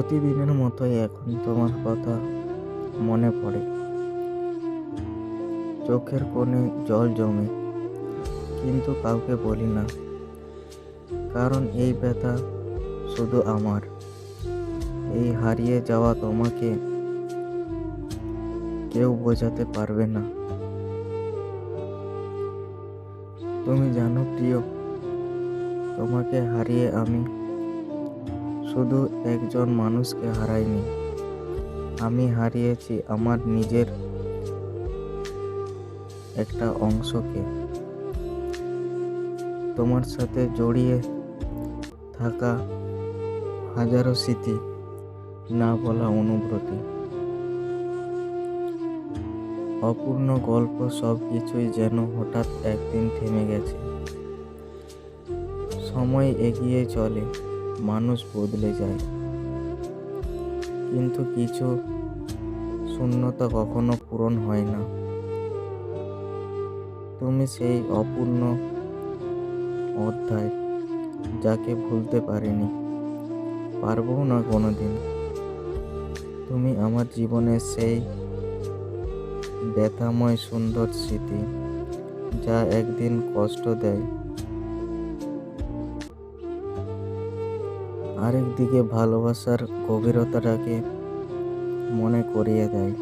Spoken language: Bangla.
প্রতিদিনের মতোই এখন তোমার কথা মনে পড়ে। চোখের কোণে জল জমে, কিন্তু কাউকে বলি না, কারণ এই ব্যথা শুধু আমার। এই হারিয়ে যাওয়া তোমাকে কেউ বোঝাতে পারবে না। তুমি জানো প্রিয়, তোমাকে হারিয়ে আমি শুধু একজন মানুষকে হারাইনি, আমি হারিয়েছি আমার নিজের একটা অংশকে। তোমার সাথে জড়িয়ে থাকা হাজারো স্মৃতি, না বলা অনুভূতি, অপূর্ণ গল্প, সব কিছুই যেন হঠাৎ একদিন থেমে গেছে। সময় এগিয়ে চলে, মানুষ বদলে যায়, কিন্তু কিছু শূন্যতা কখনো পূরণ হয় না। তুমি সেই অপূর্ণ অধ্যায়, যাকে ভুলতে পারিনি, পারবো না কোনোদিন। তুমি আমার জীবনের সেই ব্যথাময় সুন্দর স্মৃতি, যা একদিন কষ্ট দেয়, আরেকদিকে ভালোবাসার গভীরতাটাকে মনে করিয়ে দেয়।